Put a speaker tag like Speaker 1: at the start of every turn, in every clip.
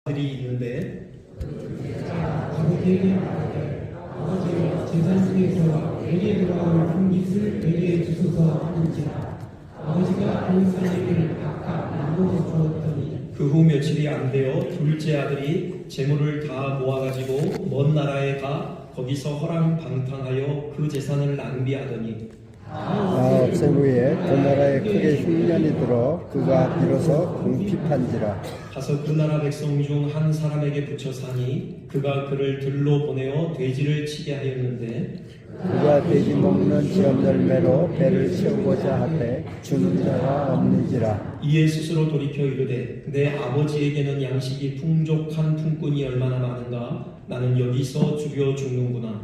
Speaker 1: 들이 있는데
Speaker 2: 아버지에게 말하되 아버지와 제사 중에서 내게 돌아올 풍깃을 내게 주소서 하는지라. 아버지가 그 사람에게 각각 나누어 주었더니
Speaker 1: 그 후 며칠이 안 되어 둘째 아들이 재물을 다 모아가지고 먼 나라에 가 거기서 허랑방탕하여 그 재산을 낭비하더니
Speaker 3: 없앤 후에 그 나라에 크게 흉년이 들어 그가 비로소 궁핍한지라.
Speaker 1: 가서 그 나라 백성 중 한 사람에게 붙여 사니 그가 그를 들로 보내어 돼지를 치게 하였는데
Speaker 3: 그가 돼지 먹는 지엄 열매로 배를 채우고자 하되 주는 자가 없는지라.
Speaker 1: 이에 스스로 돌이켜 이르되 내 아버지에게는 양식이 풍족한 품꾼이 얼마나 많은가. 나는 여기서 죽여 죽는구나.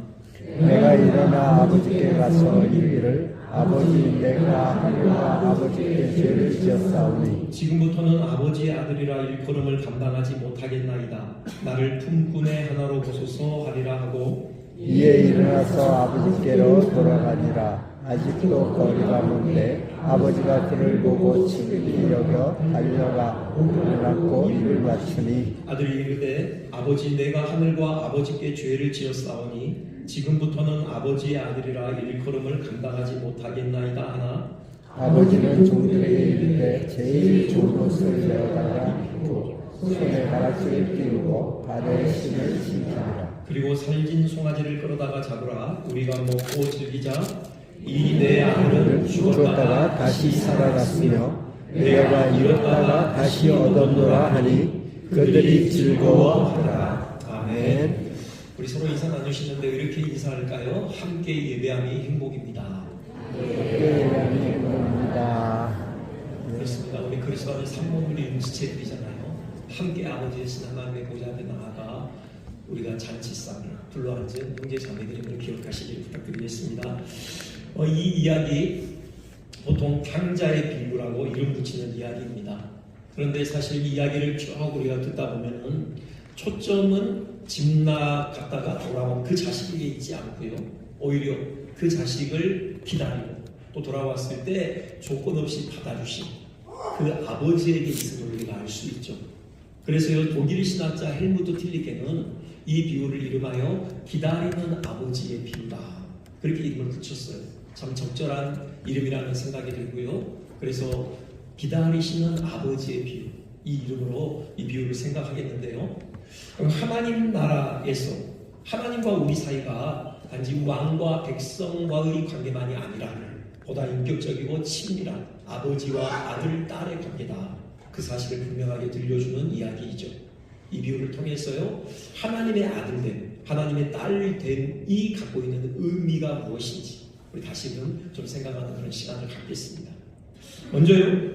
Speaker 3: 내가 일어나 아버지께 가서 이르기를 아버지 내가 하늘과 아버지께 죄를 지었사오니
Speaker 1: 지금부터는 아버지의 아들이라 일컬음을 감당하지 못하겠나이다. 나를 품꾼의 하나로 보소서 하리라 하고
Speaker 3: 이에 일어나서 아버지께로 돌아가니라. 아직도 거리가 먼데 아버지가 그를 보고 친히 여겨 달려가 그를 안고 이를 맞추니
Speaker 1: 아들이 이르되 아버지 내가 하늘과 아버지께 죄를 지었사오니 지금부터는 아버지의 아들이라 일컬음을 감당하지 못하겠나이다 하나
Speaker 3: 아버지는 종들에게 이르되 제일 좋은 옷을 내어달라 입고 손에 가락지를 끼우고 발에 신을 신기니라.
Speaker 1: 그리고 살진 송아지를 끌어다가 잡으라. 우리가 먹고 즐기자. 이 내 아들은
Speaker 3: 죽었다가 다시 살아났으며 내가 잃었다가 다시 얻었노라 하니 그들이 즐거워하더라. 아멘.
Speaker 1: 우리 서로 인사 나누시는데 이렇게 인사할까요? 함께 예배함이 행복입니다.
Speaker 3: 예배함이 행복입니다.
Speaker 1: 그렇습니다. 우리 그리스도 안에 삼모들이 음시체들이잖아요. 함께 아버지의 신 하나님의 보좌 앞에 나아가 우리가 잔치상을 둘러앉은 형제 자매들임을 기억하시길 부탁드리겠습니다. 이 이야기 보통 강자의 비유라고 이름 붙이는 이야기입니다. 그런데 사실 이 이야기를 쭉 우리가 듣다 보면은 초점은 집나 갔다가 돌아온 그 자식에게 있지 않고요. 오히려 그 자식을 기다리고 또 돌아왔을 때 조건 없이 받아주신 그 아버지에게 있음을 우리가 알 수 있죠. 그래서요 독일 신학자 헬무트 틸리케는 이 비유를 이름하여 기다리는 아버지의 비유다. 그렇게 이름을 붙였어요. 참 적절한 이름이라는 생각이 들고요. 그래서 기다리시는 아버지의 비유, 이 이름으로 이 비유를 생각하겠는데요. 하나님 나라에서 하나님과 우리 사이가 단지 왕과 백성과의 관계만이 아니라 보다 인격적이고 친밀한 아버지와 아들, 딸의 관계다. 그 사실을 분명하게 들려주는 이야기이죠. 이 비유를 통해서요 하나님의 아들됨, 하나님의 딸됨이 갖고 있는 의미가 무엇인지 우리 다시금 좀 생각하는 그런 시간을 갖겠습니다. 먼저요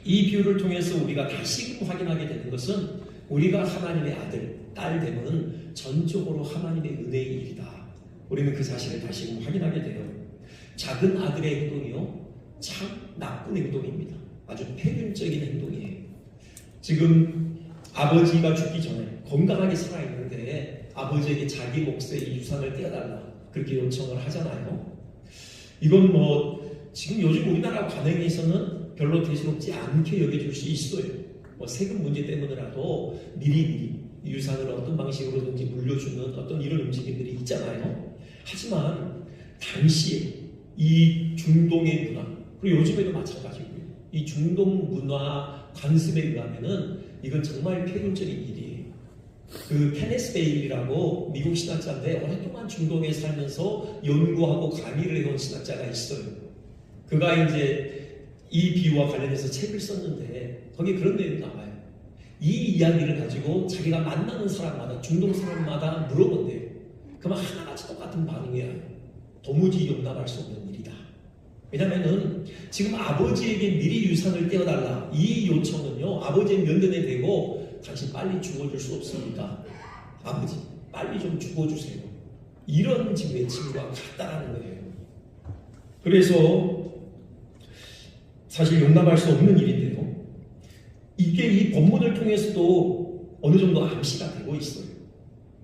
Speaker 1: 이 비유를 통해서 우리가 다시금 확인하게 되는 것은 우리가 하나님의 아들, 딸됨은 전적으로 하나님의 은혜의 일이다. 우리는 그 사실을 다시금 확인하게 돼요. 작은 아들의 행동이요 참 나쁜 행동입니다. 아주 폐륜적인 행동이에요. 지금 아버지가 죽기 전에 건강하게 살아있는데 아버지에게 자기 몫의 유산을 떼어달라 그렇게 요청을 하잖아요. 이건 지금 요즘 우리나라 관행에서는 별로 대수롭지 않게 여겨질 수 있어요. 세금 문제 때문에라도 미리 유산을 어떤 방식으로든지 물려주는 어떤 이런 움직임들이 있잖아요. 하지만 당시에 이 중동의 문화, 그리고 요즘에도 마찬가지고요. 이 중동 문화 관습에 의하면은 이건 정말 폐륜적인 일이에요. 그 케네스 베일이라고 미국 신학자인데 오랫동안 중동에 살면서 연구하고 강의를 해온 신학자가 있어요. 그가 이제 이 비유와 관련해서 책을 썼는데 거기에 그런 내용이 나와요. 이 이야기를 가지고 자기가 만나는 사람마다 중동 사람마다 물어본대요. 그러면 하나같이 똑같은 반응이에요. 도무지 용납할 수 없는 일이다. 왜냐면은 지금 아버지에게 미리 유산을 떼어달라 이 요청은요 아버지의 면전에 대고 당신 빨리 죽어줄 수 없습니까? 아버지 빨리 좀 죽어주세요. 이런 지금 외침과 같다라는 거예요. 그래서 사실 용납할 수 없는 일인데요. 이게 이 본문을 통해서도 어느 정도 암시가 되고 있어요.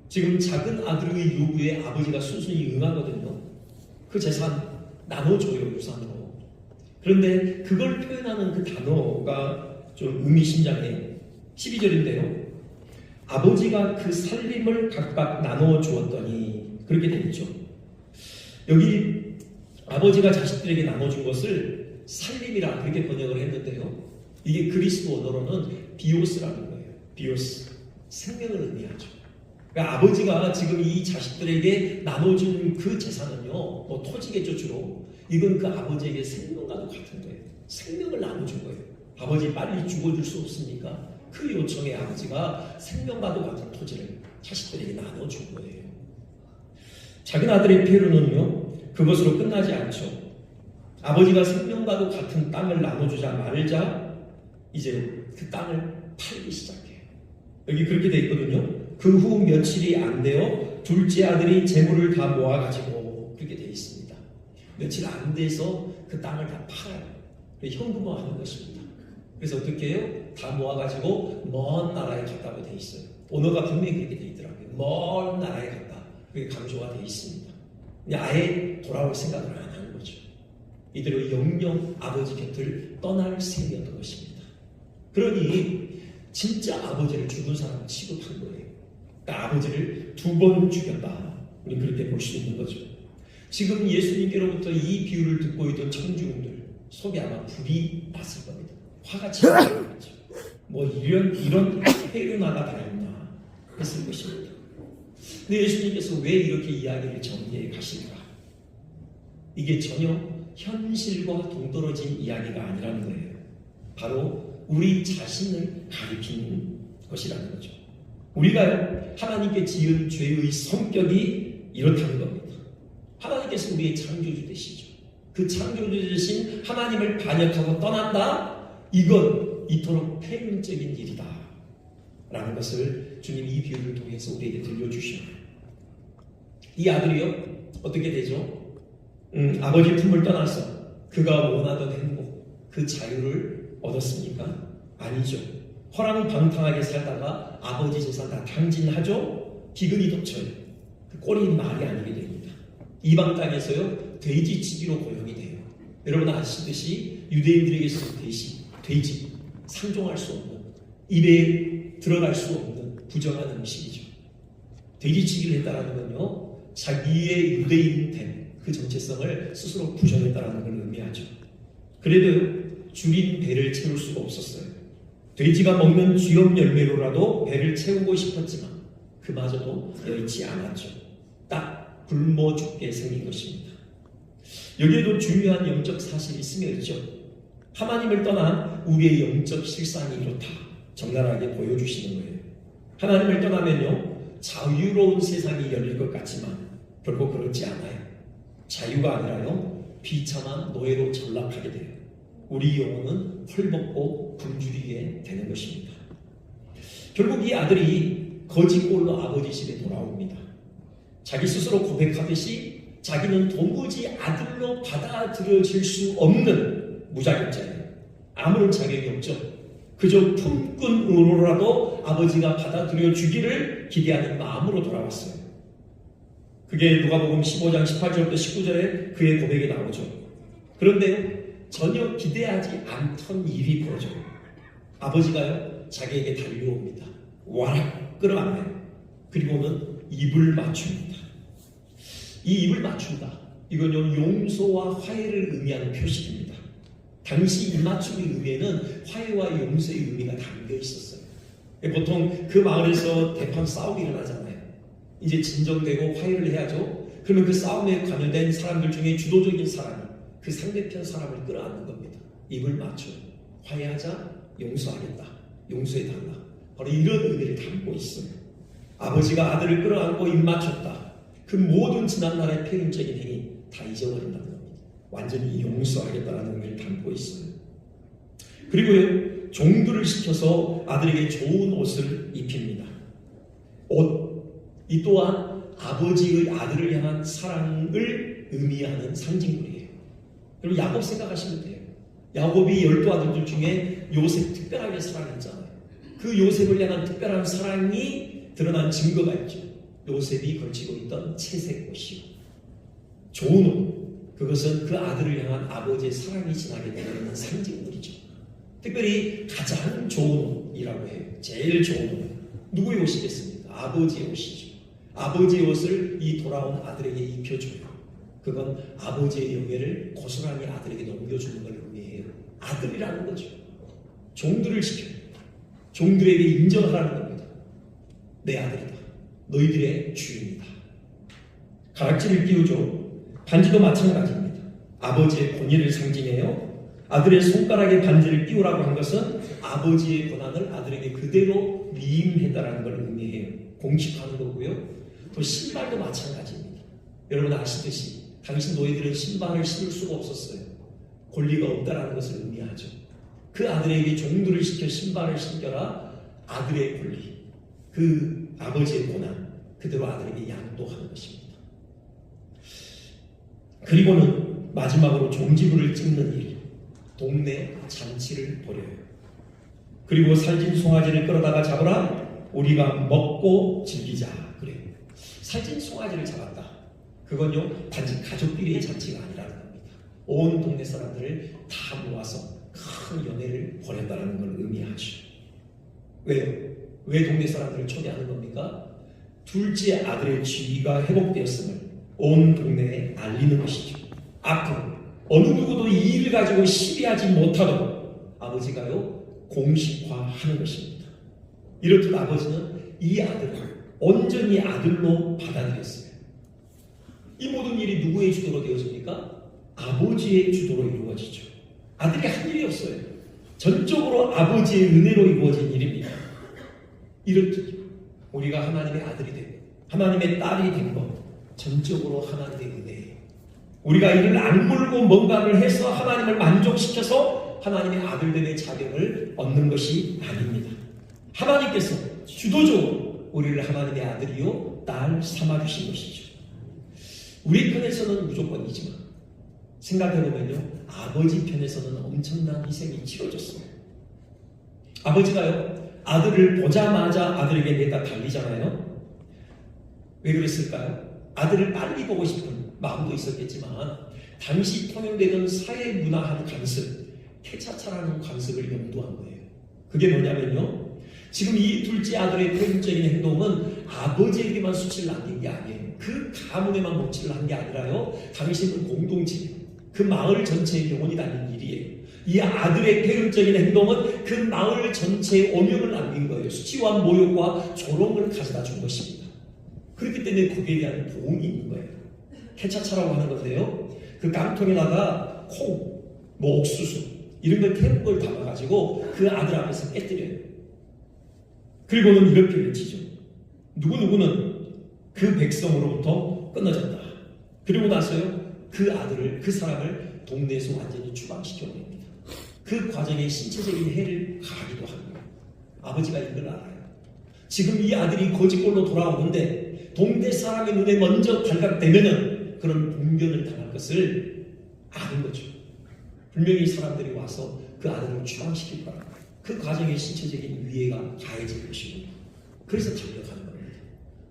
Speaker 1: 지금 작은 아들의 요구에 아버지가 순순히 응하거든요. 그 재산 나눠줘요 유산으로. 그런데 그걸 표현하는 그 단어가 좀 의미심장해요. 12절인데요. 아버지가 그 살림을 각각 나누어 주었더니 그렇게 되겠죠. 여기 아버지가 자식들에게 나눠준 것을 살림이라 그렇게 번역을 했는데요. 이게 그리스도 언어로는 비오스라는 거예요. 비오스. 생명을 의미하죠. 그러니까 아버지가 지금 이 자식들에게 나눠준 그 재산은요, 뭐 토지겠죠, 주로. 이건 그 아버지에게 생명과도 같은 거예요. 생명을 나눠준 거예요. 아버지 빨리 죽어줄 수 없습니까? 그 요청에 아버지가 생명과도 같은 토지를 자식들에게 나눠준 거예요. 작은 아들의 페루는요, 그것으로 끝나지 않죠. 아버지가 생명과도 같은 땅을 나눠주자 말자 이제 그 땅을 팔기 시작해요. 여기 그렇게 돼 있거든요. 그 후 며칠이 안 되어 둘째 아들이 재물을 다 모아가지고 그렇게 돼 있습니다. 며칠 안 돼서 그 땅을 다 팔아요. 현금화하는 것입니다. 그래서 어떻게 해요? 다 모아가지고 먼 나라에 갔다고 돼 있어요. 언어가 분명히 그렇게 돼 있더라고요. 먼 나라에 갔다. 그게 강조가 돼 있습니다. 그냥 아예 돌아올 생각을 안 하는 거죠. 이대로 영영 아버지 곁을 떠날 셈이었던 것입니다. 그러니 진짜 아버지를 죽은 사람 취급한 거예요. 그러니까 아버지를 2번 죽였다. 우리 그렇게 볼 수 있는 거죠. 지금 예수님께로부터 이 비유를 듣고 있던 청중들 속에 아마 불이 났을 겁니다. 화가 치밀었죠. 뭐 이런 해류나가 다 있나 했을 것입니다. 근데 예수님께서 왜 이렇게 이야기를 정리해 가실까? 이게 전혀 현실과 동떨어진 이야기가 아니라는 거예요. 바로 우리 자신을 가리키는 것이라는 거죠. 우리가 하나님께 지은 죄의 성격이 이렇다는 겁니다. 하나님께서 우리의 창조주 되시죠. 그 창조주 되신 하나님을 반역하고 떠난다? 이건 이토록 폐륜적인 일이다 라는 것을 주님 이 비유를 통해서 우리에게 들려주셔요. 이 아들이요 어떻게 되죠? 아버지 품을 떠나서 그가 원하던 행복, 그 자유를 얻었습니까? 아니죠. 허랑방탕하게 살다가 아버지 재산 다 탕진하죠. 기근이 덮쳐요. 그 꼴이 말이 아니게 됩니다. 이방 땅에서요 돼지치기로 고용이 돼요. 여러분 아시듯이 유대인들에게서 돼지 상종할 수 없는, 입에 들어갈 수 없는 부정한 음식이죠. 돼지치기를 했다는 건요 자기의 유대인됨 그 정체성을 스스로 부정했다는 걸 의미하죠. 그래도 줄인 배를 채울 수가 없었어요. 돼지가 먹는 쥐염 열매로라도 배를 채우고 싶었지만 그마저도 여의치 않았죠. 딱 굶어 죽게 생긴 것입니다. 여기에도 중요한 영적 사실이 스며 있죠. 하나님을 떠난 우리의 영적 실상이 이렇다. 적나라하게 보여주시는 거예요. 하나님을 떠나면요 자유로운 세상이 열릴 것 같지만 결코 그렇지 않아요. 자유가 아니라요 비참한 노예로 전락하게 돼요. 우리 영혼은 헐벗고 굶주리게 되는 것입니다. 결국 이 아들이 거짓골로 아버지 집에 돌아옵니다. 자기 스스로 고백하듯이 자기는 도무지 아들로 받아들여질 수 없는 무자격자예요. 아무런 자격이 없죠. 그저 품꾼으로라도 아버지가 받아들여 주기를 기대하는 마음으로 돌아왔어요. 그게 누가복음 15장 18절부터 19절에 그의 고백이 나오죠. 그런데 전혀 기대하지 않던 일이 벌어져요. 아버지가요 자기에게 달려옵니다. 와라 끌어안아요. 그리고는 입을 맞춥니다. 이 입을 맞춘다. 이건요 용서와 화해를 의미하는 표식입니다. 당시 입맞춤의 의미에는 화해와 용서의 의미가 담겨 있었어요. 보통 그 마을에서 대판 싸움이 일어나잖아요. 이제 진정되고 화해를 해야죠. 그러면 그 싸움에 관여된 사람들 중에 주도적인 사람이 그 상대편 사람을 끌어안는 겁니다. 입을 맞춰 화해하자, 용서하겠다, 용서해달라. 바로 이런 의미를 담고 있어요. 아버지가 아들을 끌어안고 입 맞췄다. 그 모든 지난날의 폐륜적인 행위 다 잊어버린다는 겁니다. 완전히 용서하겠다라는 의미를 담고 있어요. 그리고요 종들을 시켜서 아들에게 좋은 옷을 입힙니다. 옷 이 또한 아버지의 아들을 향한 사랑을 의미하는 상징물이에요. 여러분 야곱 생각하시면 돼요. 야곱이 12아들들 중에 요셉 특별하게 사랑했잖아요. 그 요셉을 향한 특별한 사랑이 드러난 증거가 있죠. 요셉이 걸치고 있던 채색 옷이요. 좋은 옷. 그것은 그 아들을 향한 아버지의 사랑이 지나게 되는 상징물이죠. 특별히 가장 좋은 옷이라고 해요. 제일 좋은 옷. 누구의 옷이겠습니까? 아버지의 옷이죠. 아버지의 옷을 이 돌아온 아들에게 입혀줘요. 그건 아버지의 영예를 고스란히 아들에게 넘겨주는 걸 의미해요. 아들이라는 거죠. 종들을 지켜요. 종들에게 인정하라는 겁니다. 내 아들이다. 너희들의 주인이다. 가락지를 끼우죠. 반지도 마찬가지입니다. 아버지의 권위를 상징해요. 아들의 손가락에 반지를 끼우라고 한 것은 아버지의 권한을 아들에게 그대로 위임해달라는 걸 의미해요. 공식화하는 거고요. 또 신발도 마찬가지입니다. 여러분 아시듯이 당신 너희들은 신발을 신을 수가 없었어요. 권리가 없다라는 것을 의미하죠. 그 아들에게 종들을 시켜 신발을 신겨라. 아들의 권리, 그 아버지의 권한 그대로 아들에게 양도하는 것입니다. 그리고는 마지막으로 종지부를 찍는 일, 동네 잔치를 벌여요. 그리고 살찐 송아지를 끌어다가 잡으라. 우리가 먹고 즐기자. 그래요. 살찐 송아지를 잡았다. 그건요 단지 가족끼리의 잔치가 아니라는 겁니다. 온 동네 사람들을 다 모아서 큰 연회를 벌였다는 걸 의미하죠. 왜요? 왜 동네 사람들을 초대하는 겁니까? 둘째 아들의 지위가 회복되었음을 온 동네에 알리는 것이죠. 앞으로 어느 누구도 이 일을 가지고 시비하지 못하도록 아버지가요 공식화하는 것입니다. 이렇듯 아버지는 이 아들을 온전히 아들로 받아들였어요. 이 모든 일이 누구의 주도로 되어집니까? 아버지의 주도로 이루어지죠. 아들이 한 일이 없어요. 전적으로 아버지의 은혜로 이루어진 일입니다. 이렇듯 우리가 하나님의 아들이 되고 하나님의 딸이 된 것 전적으로 하나님의 은혜예요. 우리가 이를 악물고 뭔가를 해서 하나님을 만족시켜서 하나님의 아들됨의 자격을 얻는 것이 아닙니다. 하나님께서 주도적으로 우리를 하나님의 아들이요 딸 삼아주신 것이죠. 우리 편에서는 무조건이지만 생각해보면요 아버지 편에서는 엄청난 희생이 치러졌어요. 아버지가요 아들을 보자마자 아들에게 내다 달리잖아요. 왜 그랬을까요? 아들을 빨리 보고 싶은 마음도 있었겠지만 당시 통용되던 사회 문화한 관습, 캐차차라는 관습을 염두한 거예요. 그게 뭐냐면요 지금 이 둘째 아들의 표현적인 행동은 아버지에게만 수치를 남긴 게 아니에요. 그 가문에만 몫을 한 게 아니라요 당시는 공동체, 그 마을 전체의 영혼이 달린 일이에요. 이 아들의 폐륜적인 행동은 그 마을 전체의 오명을 남긴 거예요. 수치와 모욕과 조롱을 가져다 준 것입니다. 그렇기 때문에 거기에 대한 보응이 있는 거예요. 캐차차라고 하는 건데요. 그 깡통에다가 콩, 뭐 옥수수 이런 걸 태운 걸 담아가지고 그 아들 앞에서 깨뜨려요. 그리고는 이렇게 외치죠. 누구누구는 그 백성으로부터 끊어졌다. 그리고 나서요. 그 아들을, 그 사람을 동네에서 완전히 추방시켜버립니다. 그 과정에 신체적인 해를 가하기도 합니다. 아버지가 이걸 알아요. 지금 이 아들이 거짓골로 돌아오는데 동네 사람의 눈에 먼저 발각되면은 그런 분변을 당할 것을 아는 거죠. 분명히 사람들이 와서 그 아들을 추방시킬 거라. 그 과정에 신체적인 위해가 가해질 것이고 그래서 달려가는 겁니다.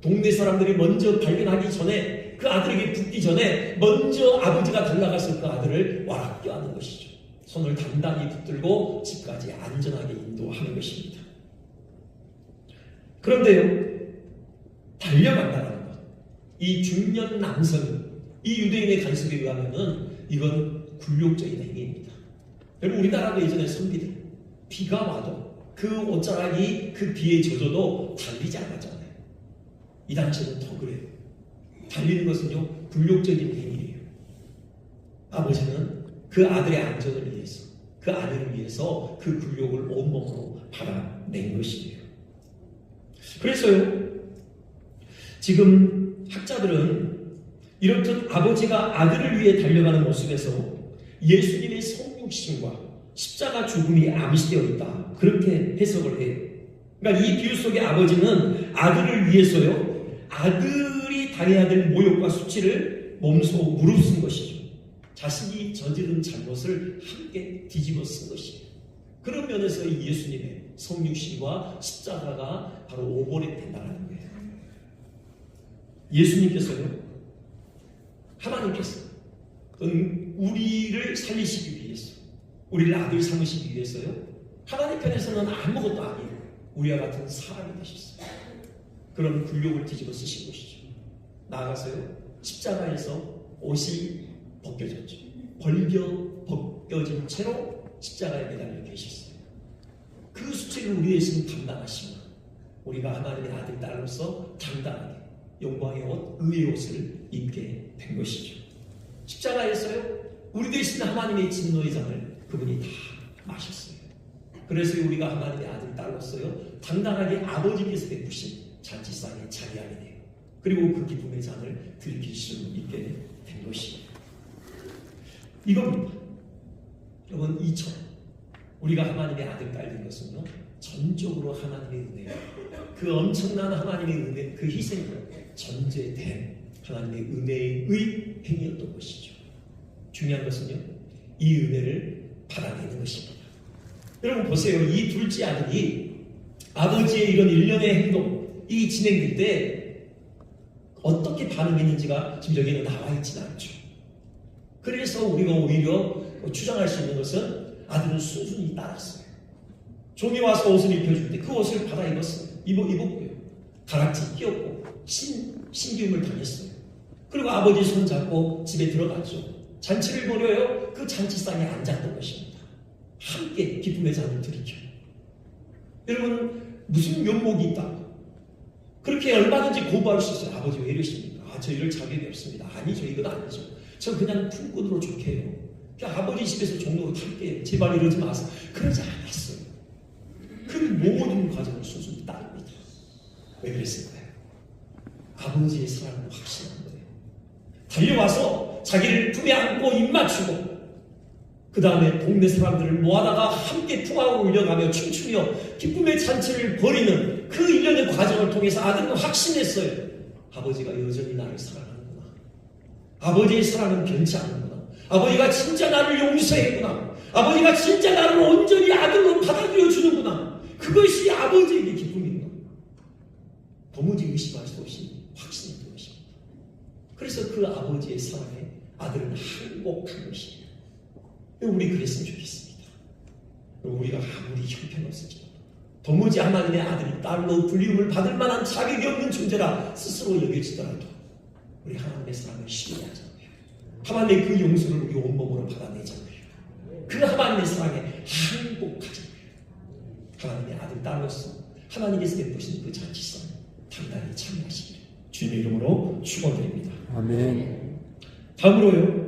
Speaker 1: 동네 사람들이 먼저 발견하기 전에 그 아들에게 붙기 전에 먼저 아버지가 달려가서 그 아들을 와라 껴안는 것이죠. 손을 단단히 붙들고 집까지 안전하게 인도하는 것입니다. 그런데요, 달려간다는 것, 이 중년 남성이 이 유대인의 간섭에 의하면은 이건 굴욕적인 행위입니다. 여러분 우리나라도 예전에 선비들 비가 와도 그 옷자락이 그 비에 젖어도 달리지 않았잖아요. 이 당시에는 더 그래요. 달리는 것은요 굴욕적인 행위예요. 아버지는 그 아들의 안전을 위해서 그 아들을 위해서 그 굴욕을 온몸으로 받아낸 것이에요. 그래서요 지금 학자들은 이렇듯 아버지가 아들을 위해 달려가는 모습에서 예수님의 성육신과 십자가 죽음이 암시되어 있다 그렇게 해석을 해요. 그러니까 이 비유 속의 아버지는 아들을 위해서요 아들이 당해야 될 모욕과 수치를 몸소 무릅쓴 것이죠. 자신이 저지른 잘못을 함께 뒤집어 쓴 것이에요. 그런 면에서 이 예수님의 성육신과 십자가가 바로 오버랩 된다는 거예요. 예수님께서요 하나님께서 우리를 살리시기 위해서 우리를 아들 삼으시기 위해서요 하나님 편에서는 아무것도 아니에요. 우리와 같은 사람이 되셨어요. 그런 굴욕을 뒤집어 쓰신 것이죠. 나아가서요, 십자가에서 옷이 벗겨졌죠. 벗겨진 채로 십자가에 매달려 계셨어요. 그 수치를 우리 예수님 감당하시면 우리가 하나님의 아들, 딸로서 당당하게 영광의 옷, 의의 옷을 입게 된 것이죠. 십자가에서요, 우리 대신 하나님의 진노의 잔을 그분이 다 마셨어요. 그래서 우리가 하나님의 아들, 딸로서요, 당당하게 아버지께서 베푸신 잔치상에 자리하게 돼요. 그리고 그 기쁨의 잔을 들킬 수 있게 된 것이에요. 이겁니다. 여러분, 이처럼 우리가 하나님의 아들, 딸 된 것은요, 전적으로 하나님의 은혜예요. 그 엄청난 하나님의 은혜, 그 희생으로 전제된 하나님의 은혜의 행위였던 것이죠. 중요한 것은요, 이 은혜를 받아내는 것입니다. 여러분 보세요. 이 둘째 아들이 아버지의 이런 일련의 행동이 진행될 때 어떻게 반응했는지가 지금 여기는 나와 있지는 않죠. 그래서 우리가 오히려 추정할 수 있는 것은 아들은 순순히 따랐어요. 종이 와서 옷을 입혀줄 때 그 옷을 받아 입었어요. 입었고요. 가락지 끼웠고 신기움을 당했어요. 그리고 아버지 손 잡고 집에 들어갔죠. 잔치를 벌여요. 그 잔치상에 앉았던 것입니다. 함께 기쁨의 잔을 들이켜. 여러분, 무슨 면목이 있다? 그렇게 얼마든지 고발할 수 있어요. 아버지 왜 이러십니까? 저 이럴 자격이 없습니다. 아니죠. 이건 아니죠. 저 그냥 품꾼으로 좋게 해요. 그냥 아버지 집에서 종로로 탈게요. 제발 이러지 마세요. 그러지 않았어요. 그 모든 과정을 순순히 따릅니다. 왜 그랬을까요? 아버지의 사랑을 확신한 거예요. 달려와서 자기를 품에 안고 입 맞추고 그 다음에 동네 사람들을 모아다가 함께 풍악을 울려가며 춤추며 기쁨의 잔치를 벌이는 그 일련의 과정을 통해서 아들은 확신했어요. 아버지가 여전히 나를 사랑하는구나. 아버지의 사랑은 변치 않는구나. 아버지가 진짜 나를 용서했구나. 아버지가 진짜 나를 온전히 아들로 받아들여 주는구나. 그것이 아버지에게 기쁨이구나. 도무지 의심할 수 없이 확신했던 것입니다. 그래서 그 아버지의 사랑에 아들은 행복한 것이에요. 우리 그랬으면 좋겠습니다. 우리가 아무리 형편없을지라도 도무지 하나님의 아들이 딸로 불리움을 받을 만한 자격이 없는 존재라 스스로 여겨지더라도 우리 하나님의 사랑을 신뢰하자고요. 하나님의 그 용서를 우리 온몸으로 받아내자고요. 그 하나님의 사랑에 행복하자고요. 하나님의 아들, 딸로서 하나님께서 베푸신 그 잔치상 당당히 참여하시기를 주님의 이름으로 축원드립니다.
Speaker 3: 아멘.
Speaker 1: 다음으로요,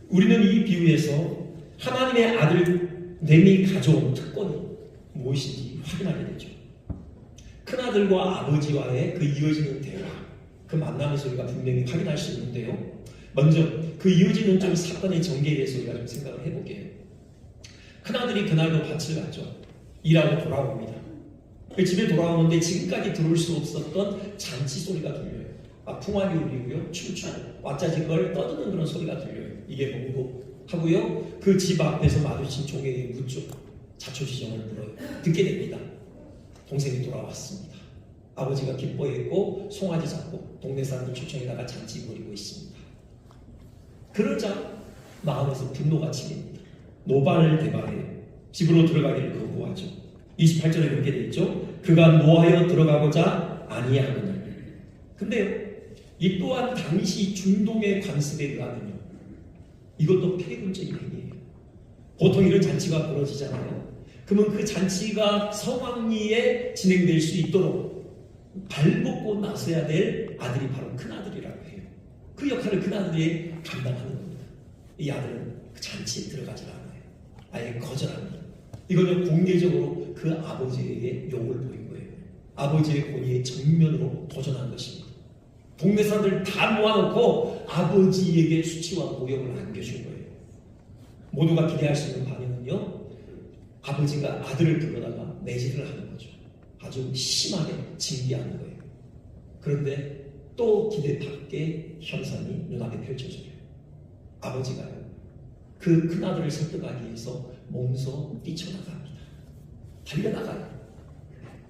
Speaker 1: 우리는 이 비유에서 하나님의 아들됨이 가져온 특권이 무엇인지 확인하게 되죠. 큰아들과 아버지와의 그 이어지는 대화, 그 만남에서 우리가 분명히 확인할 수 있는데요. 먼저 그 이어지는 좀 사건의 전개에 대해서 우리가 좀 생각을 해볼게요. 큰아들이 그날도 밭을 갔죠. 일하고 돌아옵니다. 그 집에 돌아오는데 지금까지 들어올 수 없었던 잔치 소리가 들려요. 풍화이 울리고요, 춤추고 왁자지껄 떠드는 그런 소리가 들려요. 이게 뭔고 하고요, 그 집 앞에서 마주친 종에게 묻죠. 자초지종을 물어요. 듣게 됩니다. 동생이 돌아왔습니다. 아버지가 기뻐했고 송아지 잡고 동네 사람들 초청에다가 잔치 벌이고 있습니다. 그러자 마음에서 분노가 치밀니다. 노발대발해 집으로 들어가기를 거부하죠. 28절에 이렇게 되어 있죠. 그가 노하여 들어가고자 아니하거늘. 근데요, 이 또한 당시 중동의 관습에 의하면요, 이것도 폐륜적인 행위예요. 보통 이런 잔치가 벌어지잖아요. 그러면 그 잔치가 성황리에 진행될 수 있도록 발벗고 나서야 될 아들이 바로 큰아들이라고 해요. 그 역할을 큰아들이 감당하는 겁니다. 이 아들은 그 잔치에 들어가지 않아요. 아예 거절합니다. 이거는 공개적으로 그 아버지에게 욕을 보인 거예요. 아버지의 권위에 정면으로 도전한 것입니다. 동네 사람들 다 모아놓고 아버지에게 수치와 모욕을 안겨준 거예요. 모두가 기대할 수 있는 반응은요, 아버지가 아들을 불러다가 매질을 하는 거죠. 아주 심하게 징계하는 거예요. 그런데 또 기대 밖의 현상이 눈앞에 펼쳐져요. 아버지가요, 그 큰아들을 설득하기 위해서 몸소 뛰쳐나갑니다. 달려나가요.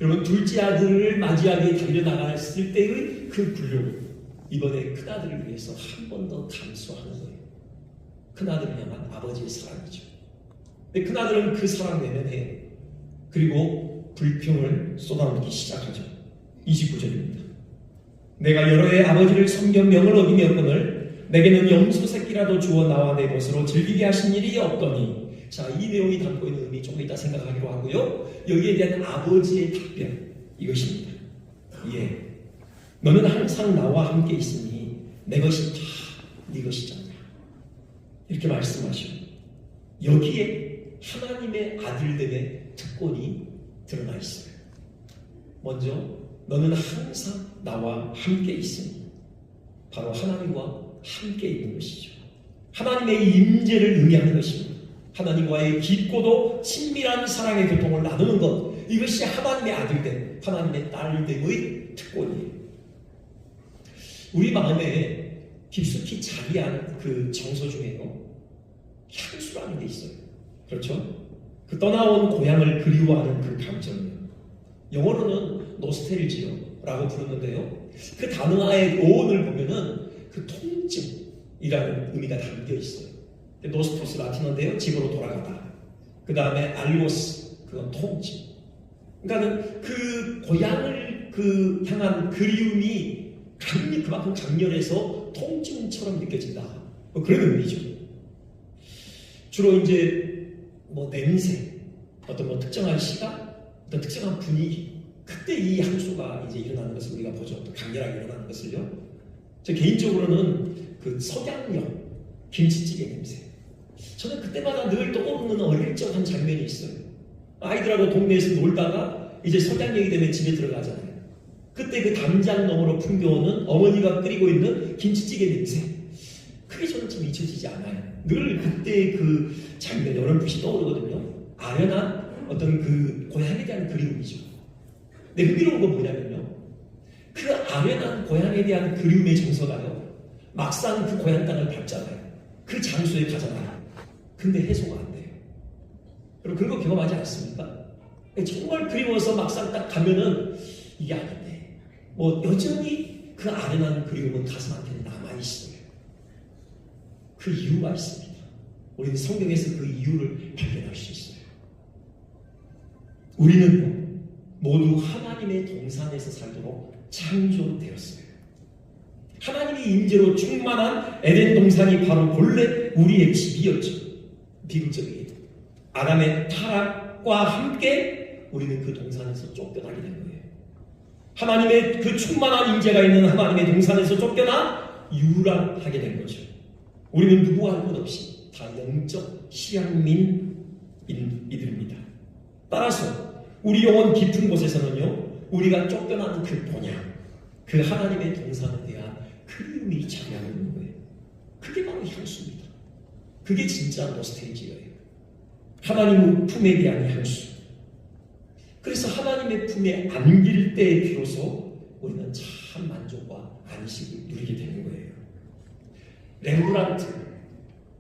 Speaker 1: 여러분, 둘째 아들을 맞이하게 달려나갔을 때의 그 굴욕을 이번에 큰아들을 위해서 한 번 더 감수하는 거예요. 큰아들을 향한 아버지의 사랑이죠. 근데 큰아들은 그 사랑 외면해요. 그리고 불평을 쏟아놓기 시작하죠. 29절입니다. 내가 여러 해 아버지를 섬겨 명을 어기면건을 내게는 염소 새끼라도 주어 나와 내 것으로 즐기게 하신 일이 없더니. 자, 이 내용이 담고 있는 의미 조금 이따 생각하기로 하고요. 여기에 대한 아버지의 답변 이것입니다. 예, 너는 항상 나와 함께 있으니 내 것이 다 네 것이잖아. 이렇게 말씀하시고 여기에 하나님의 아들됨의 특권이 드러나 있어요. 먼저 너는 항상 나와 함께 있으니 바로 하나님과 함께 있는 것이죠. 하나님의 임재를 의미하는 것입니다. 하나님과의 깊고도 친밀한 사랑의 교통을 나누는 것, 이것이 하나님의 아들됨, 하나님의 딸됨의 특권이에요. 우리 마음에 깊숙이 자리한 그 정서 중에요, 향수라는 게 있어요. 그렇죠? 그 떠나온 고향을 그리워하는 그 감정이에요. 영어로는 노스텔지어라고 부르는데요. 그 단어의 어원을 보면은 그 통증이라는 의미가 담겨 있어요. 노스토스 라틴어인데요. 집으로 돌아가다. 그 다음에 알로스, 그건 통증. 그러니까는 그 고향을 그 향한 그리움이 그만큼 강렬해서 통증처럼 느껴진다. 뭐 그런 의미죠. 주로 이제 뭐 냄새, 어떤 뭐 특정한 시간, 어떤 특정한 분위기, 그때 이 향수가 이제 일어나는 것을 우리가 보죠. 또 강렬하게 일어나는 것을요. 저 개인적으로는 그 석양역 김치찌개 냄새. 저는 그때마다 늘 떠오르는 어릴 적 한 장면이 있어요. 아이들하고 동네에서 놀다가 이제 석양역이 되면 집에 들어가잖아요. 그때 그 담장 너머로 풍겨오는 어머니가 끓이고 있는 김치찌개 냄새. 그게 저는 참 잊혀지지 않아요. 늘 그때 그 장면, 어렴풋이 떠오르거든요. 아련한 어떤 그 고향에 대한 그리움이죠. 근데 흥미로운 건 뭐냐면요. 그 아련한 고향에 대한 그리움의 정서가요. 막상 그 고향 땅을 밟잖아요. 그 장소에 가잖아요. 근데 해소가 안 돼요. 여러분 그런 거 경험하지 않습니까? 정말 그리워서 막상 딱 가면은 이게 아닌데 뭐 여전히 그 아련한 그리움은 가슴한테 남아있어요. 그 이유가 있습니다. 우리는 성경에서 그 이유를 발견할 수 있어요. 우리는 모두 하나님의 동산에서 살도록 창조되었어요. 하나님의 임재로 충만한 에덴 동산이 바로 본래 우리의 집이었죠. 비극적이게 아담의 타락과 함께 우리는 그 동산에서 쫓겨나게 된 거예요. 하나님의 그 충만한 임재가 있는 하나님의 동산에서 쫓겨나 유랑하게 된 거죠. 우리는 누구와 할 것 없이 다 영적 실향민이들입니다. 따라서 우리 영혼 깊은 곳에서는요, 우리가 쫓겨나는 그 본향, 그 하나님의 동산에 대한 그리움이 자리하고 있는 거예요. 그게 바로 향수입니다. 그게 진짜 노스텔지어예요. 하나님의 품에 대한 향수. 그래서 하나님의 품에 안길 때 비로소 우리는 참 만족과 안식을 누리게 되는 거예요. 렘브란트,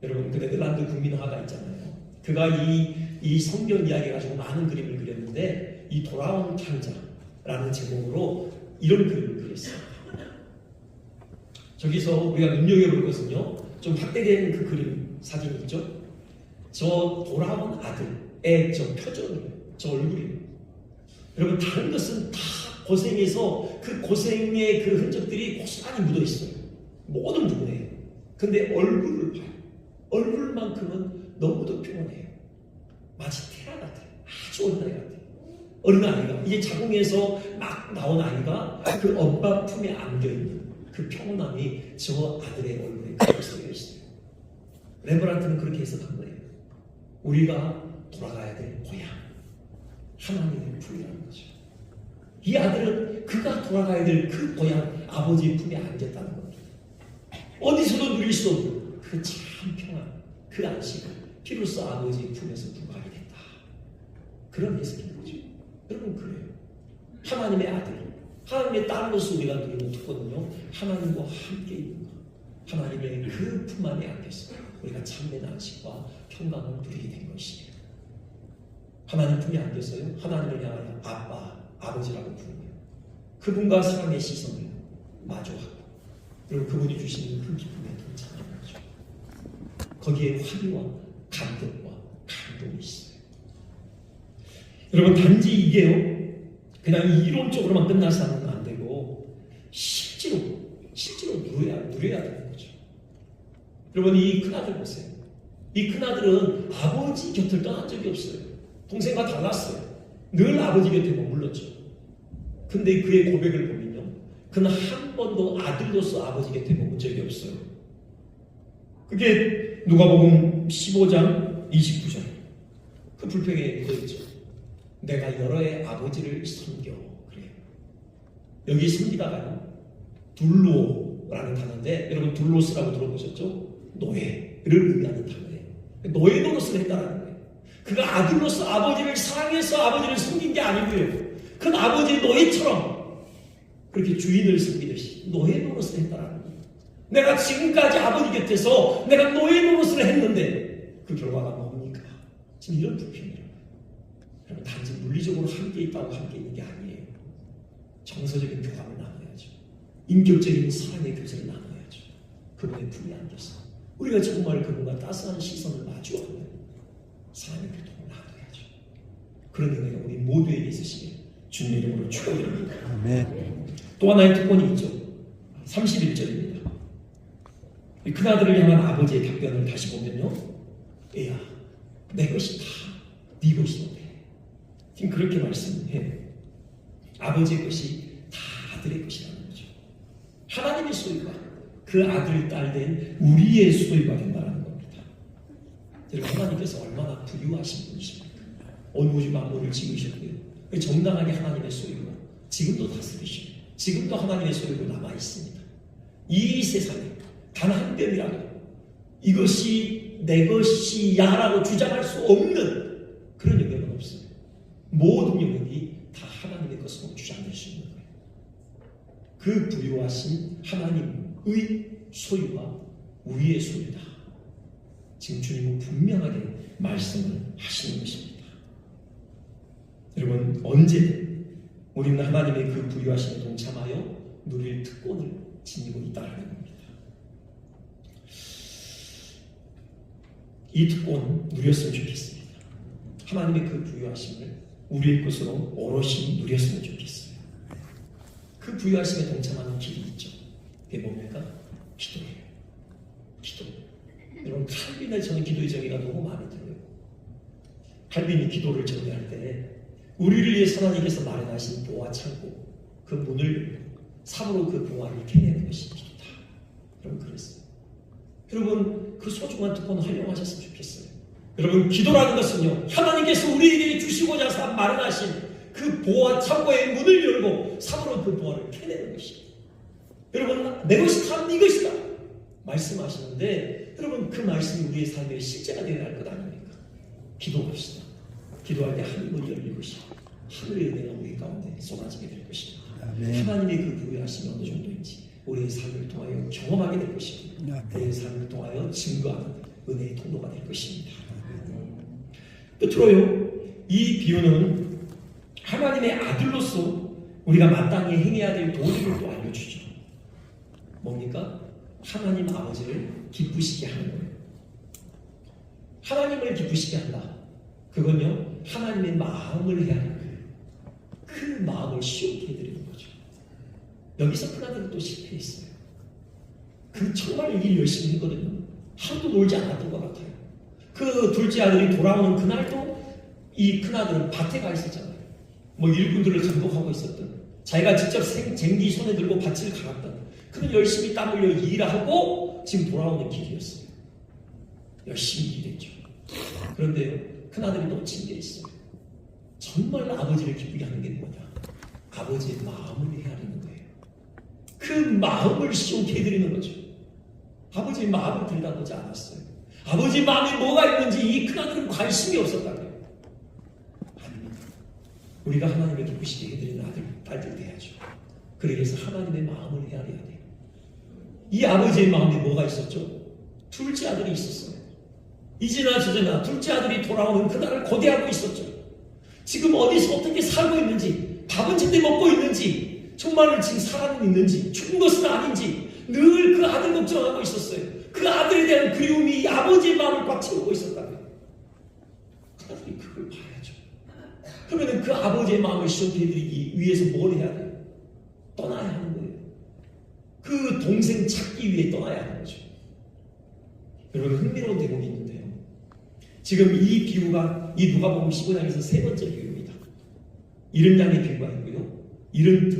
Speaker 1: 여러분 그 네덜란드 국민화가 있잖아요. 그가 이 성경 이야기 가지고 많은 그림을 그렸는데 이 돌아온 탕자라는 제목으로 이런 그림을 그렸어요. 저기서 우리가 눈여겨볼 것은요, 좀 확대된 그 그림 사진이 있죠. 저 돌아온 아들의 저 표정이에요. 저 얼굴이에요. 여러분 다른 것은 다 고생해서 그 고생의 그 흔적들이 고스란히 묻어 있어요. 모든 부분에. 근데 얼굴을 봐요. 얼굴만큼은 너무도 평온해요. 마치 테라 같아요. 아주 어린아이 같아요. 어린아이가 이제 자궁에서 막 나온 아이가 그 엄마 품에 안겨있는 그 평온함이 저 아들의 얼굴에 그대로 써 있어요. 렘브란트는 그렇게 해석한 거예요. 우리가 돌아가야 될 고향, 하나님의 품이라는 거죠. 이 아들은 그가 돌아가야 될 그 고향, 아버지의 품에 안겼다는 겁니다. 어디서도 누릴 수 없는 그 참 평안, 그 안식을 비로소 아버지의 품에서 부과하게 된다. 그런 해석인 거죠. 여러분 그래요. 하나님의 아들, 하나님의 딸로서 우리가 누리는 특권은요, 하나님과 함께 있는 것, 하나님의 그 품 안에 안겨서 우리가 참된 안식과 평강을 누리게 된 것이에요. 하나님 품에 안겨서요, 하나님을 향하여 아빠, 아버지라고 부르며 그분과 사랑의 시선을 마주하고 그리고 그분이 주시는 그 기쁨에 동참하는 거죠. 거기에 환희와 감격과 감동이 있어요. 여러분 단지 이게요 그냥 이론적으로만 끝나서는 안 되고 실제로 누려야 되는 거죠. 여러분 이 큰아들 보세요. 이 큰아들은 아버지 곁을 떠난 적이 없어요. 동생과 달랐어요. 늘 아버지 곁에 머물렀죠. 근데 그의 고백을 보면요, 그는 한 번도 아들로서 아버지 곁에 머문 적이 없어요. 그게 누가복음 15장 29절 그 불평에 묻어있죠. 내가 여러 해 아버지를 섬겨. 그래요. 여기 섬기다가요 둘로라는 단어인데 여러분 둘로스라고 들어보셨죠? 노예를 의미하는 단어예요. 노예 노릇을 했다라는 거예요. 그가 아들로서 아버지를 사랑해서 아버지를 섬긴 게 아니고요, 그는 아버지의 노예처럼 그렇게 주인을 섬기듯이 노예 노릇을 했다라는 거예요. 내가 지금까지 아버지 곁에서 내가 노예 노릇을 했는데 그 결과가 뭡니까? 지금 이런 불평이에요. 단지 물리적으로 함께 있다고 함께 있는 게 아니에요. 정서적인 교감을 나눠야죠. 인격적인 사랑의 교제를 나눠야죠. 그분의 품에 안겨서 우리가 정말 그분과 따스한 시선을 마주하는 사랑의 교통을 나눠야죠. 그런 은혜가 우리 모두에게 있으시길 주님의 이름으로 축원드립니다.
Speaker 3: 아멘.
Speaker 1: 또 하나의 특권이 있죠. 31절입니다. 큰아들을 향한 아버지의 답변을 다시 보면요, 애야 내 것이 다 네 것이던데. 지금 그렇게 말씀해요. 아버지의 것이 다 아들의 것이라는 거죠. 하나님의 소유가 그 아들, 딸 된 우리의 소유가 된다는 겁니다. 여러분 하나님께서 얼마나 부유하신 분이십니까? 온 우주 만물을 지으셨고요, 정당하게 하나님의 소유로 지금도 다스리시고 지금도 하나님의 소유로 남아있습니다. 이 세상에 단 한 뼘이라도 이것이 내 것이야 라고 주장할 수 없는 그런 영역은 없어요. 모든 영역이 다 하나님의 것으로 주장될 수 있는 거예요. 그 부유하신 하나님의 소유가 우리의 소유다. 지금 주님은 분명하게 말씀을 하시는 것입니다. 여러분 언제든 우리는 하나님의 그 부유하심에 동참하여 누릴 특권을 지니고 있다는 겁니다. 이 특권 누렸으면 좋겠습니다. 하나님의 그 부유하심을 우리의 것으로 오롯이 누렸으면 좋겠어요. 그 부유하심에 동참하는 길이 있죠. 그게 뭡니까? 기도예요. 기도. 여러분 칼빈의 저는 기도의 정의가 너무 마음에 들어요. 칼빈이 기도를 정의할 때 우리를 위해서 하나님께서 마련하신 보화 창고 그 문을 삽으로 그 보화를 캐내는 것이 기도다. 여러분 그랬어요. 여러분 그 소중한 특권을 활용하셨으면 좋겠어요. 여러분 기도라는 것은요, 하나님께서 우리에게 주시고자 마련하신 그 보화 창고의 문을 열고 삽으로 그 보화를 캐내는 것이에요. 여러분 내 것이 다 네 것이다 말씀하시는데, 여러분 그 말씀이 우리의 삶의 실제가 되어야 할 것 아닙니까? 기도합시다. 기도할 때 하늘문이 열릴 것이고 하늘의 은혜가 우리 가운데 쏟아지게 될 것입니다.
Speaker 3: 아멘.
Speaker 1: 하나님의 그 부유하심이 어느 정도인지 우리의 삶을 통하여 경험하게 될 것이고 우리의 삶을 통하여 증거하는 은혜의 통로가 될 것입니다. 끝으로요, 이 비유는 하나님의 아들로서 우리가 마땅히 행해야 될 도리를 또 알려주죠. 뭡니까? 하나님 아버지를 기쁘시게 하는 거예요. 하나님을 기쁘시게 한다. 그건요, 하나님의 마음을 해야 하는 거예요. 그 마음을 시원케 해드리는 거죠. 여기서 큰아들은 또 실패했어요. 그 정말 일 열심히 했거든요. 하루도 놀지 않았던 것 같아요. 그 둘째 아들이 돌아오는 그날도 이 큰아들은 밭에 가 있었잖아요. 뭐 일꾼들을 감독하고 있었던, 자기가 직접 쟁기 손에 들고 밭을 갈았던, 그는 열심히 땀 흘려 일하고 지금 돌아오는 길이었어요. 열심히 일했죠. 그런데요, 큰아들이 놓친 게 있어요. 정말 아버지를 기쁘게 하는 게 뭐냐? 아버지의 마음을 헤아리는 거예요. 그 마음을 시원케 해드리는 거죠. 아버지의 마음을 들여다보지 않았어요. 아버지 마음에 뭐가 있는지 이 큰아들은 관심이 없었다고요. 아닙니다. 우리가 하나님을 기쁘시게 해드리는 아들, 딸들 돼야죠. 그러기 위해서 하나님의 마음을 헤아려야 돼요. 이 아버지의 마음에 뭐가 있었죠? 둘째 아들이 있었어요. 이제나 저제나 둘째 아들이 돌아오는 그날을 고대하고 있었죠. 지금 어디서 어떻게 살고 있는지, 밥은 제때 먹고 있는지, 정말 지금 살아는 있는지, 죽은 것은 아닌지 늘 그 아들 걱정하고 있었어요. 그 아들에 대한 그리움이 아버지의 마음을 꽉 채우고 있었다고요. 그 아들이 그걸 봐야죠. 그러면 그 아버지의 마음을 시원케해드리기 위해서 뭘 해야 돼요? 떠나야 하는 거예요. 그 동생 찾기 위해 떠나야 하는 거죠. 여러분, 흥미로운 대목이 있는데요. 지금 이 비유가 이 누가복음 15장에서 세 번째 비유입니다. 잃은 양의 비유가 있고요, 잃은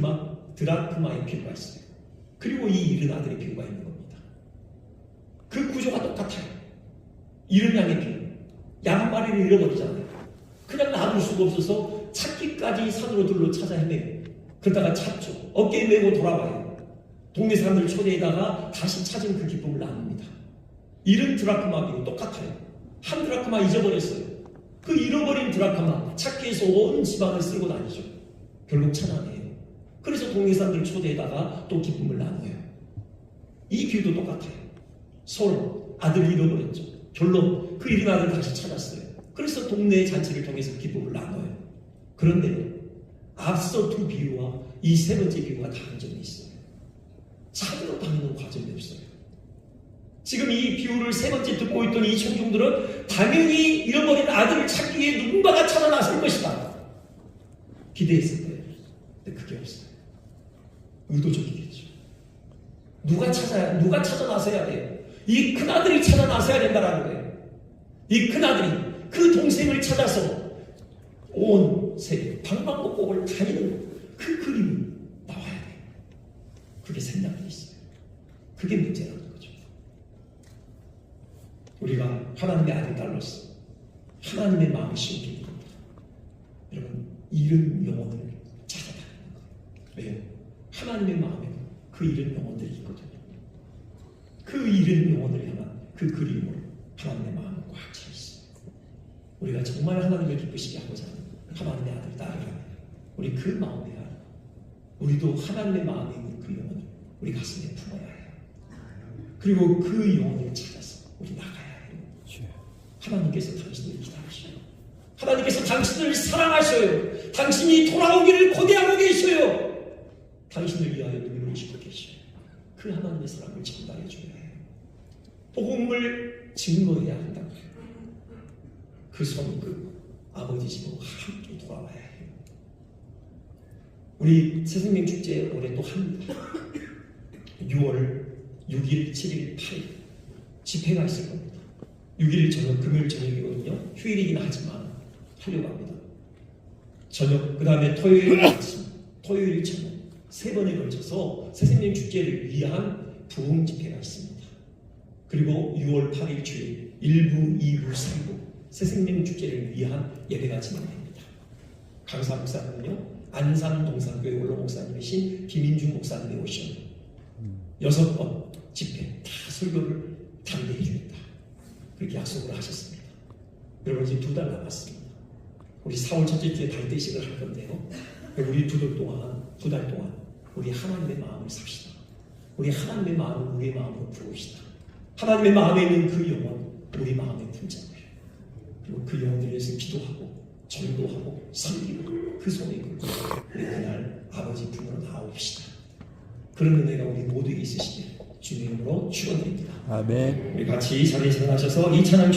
Speaker 1: 드라크마의 비유가 있어요. 그리고 이 잃은 아들의 비유가 있는 겁니다. 그 구조가 똑같아요. 잃은 양의 비유. 양 한 마리를 잃어버리잖아요. 그냥 놔둘 수가 없어서 찾기까지 산으로 들러 찾아 헤매요. 그러다가 찾죠. 어깨에 메고 돌아와요. 동네 사람들 초대에다가 다시 찾은 그 기쁨을 나눕니다. 잃은 드라크마 비유 똑같아요. 한 드라크마 잊어버렸어요. 그 잃어버린 드라크마 찾기 위해서 온 지방을 쓸고 다니죠. 결국 찾아내요. 그래서 동네 사람들 초대에다가 또 기쁨을 나눠요. 이 비유도 똑같아요. 서로 아들을 잃어버렸죠. 결론 그 잃은 아들을 다시 찾았어요. 그래서 동네의 잔치를 통해서 기쁨을 나눠요. 그런데 앞서 두 비유와 이 세 번째 비유가 다른 점이 있어요. 찾으러 다니는 과정이 없어요. 지금 이 비유를 세 번째 듣고 있던 이 청중들은 당연히 잃어버린 아들을 찾기 위해 누군가가 찾아 나설 것이다 기대했을 거예요. 근데 그게 없어요. 의도적이겠죠. 누가 찾아 나서야 돼요. 이 큰아들이 찾아 나서야 된다라는 거예요. 이 큰아들이 그 동생을 찾아서 온 세계 방방곡곡을 다니는 그 그림이 나와야 돼요. 그게 생각이 있어요. 그게 문제라는 거죠. 우리가 하나님의 아들 딸로서 하나님의 마음을 심게 됩니다. 여러분, 잃은 영혼을 찾아다니는 거예요. 왜요? 하나님의 마음에는 그 잃은 영혼들이 있거든요. 그 잃은 영혼을 향한 그 그림으로 하나님의 마음은 꽉 차 있어요. 우리가 정말 하나님을 기쁘시게 하고자 하는 하나님의 아들 딸이라면 우리 그 마음에 우리도 하나님의 마음에 있는 그 영혼을 우리 가슴에 품어야 해요. 그리고 그 영혼을 찾아서 우리 나가야 해요. 하나님께서 당신을 기다리셔요. 하나님께서 당신을 사랑하셔요. 당신이 돌아오기를 고대하고 계셔요. 당신을 위하여 눈물을 흘리시고 계셔요. 그 하나님의 사랑을 전달해 줘야 해요. 복음을 증거해야 한다고요. 그 손이 그 아버지 집으로 함께 돌아와야 해요. 우리 새생명 축제 올해 또 합니다. 6월 6일, 7일, 8일 집회가 있을 겁니다. 6일 저녁, 금요일 저녁이거든요. 휴일이긴 하지만 하려고 합니다. 저녁, 그 다음에 토요일 아침, 토요일 저녁 세 번에 걸쳐서 새생명 축제를 위한 부흥 집회가 있습니다. 그리고 6월 8일 주일 1부, 2부, 3부 새생명 축제를 위한 예배가 진행됩니다. 강사 목사님은요, 안산 동산교회 원로 목사님이신 김인중 목사님이 오시면 6번 집회 다 설교를 담대해 주겠다, 그렇게 약속을 하셨습니다. 여러분, 이제 2달 남았습니다. 우리 4월 첫째 주에 달대식을 할 건데요, 우리 2달 동안 우리 하나님의 마음을 삽시다. 우리 하나님의 마음을 우리의 마음으로 부읍시다. 하나님의 마음에 있는 그 영혼 우리 마음에 품자고요. 그리고 그 영혼을 위해서 기도하고 전도하고 섬기고 그 손에 걸고 우리 그날 아버지 품으로 나옵시다. 그런 은혜가 우리 모두에게 있으시길 주님의 이름으로 축원드립니다.
Speaker 3: 아멘.
Speaker 1: 우리 같이 자리에 일어나셔서 이 찬양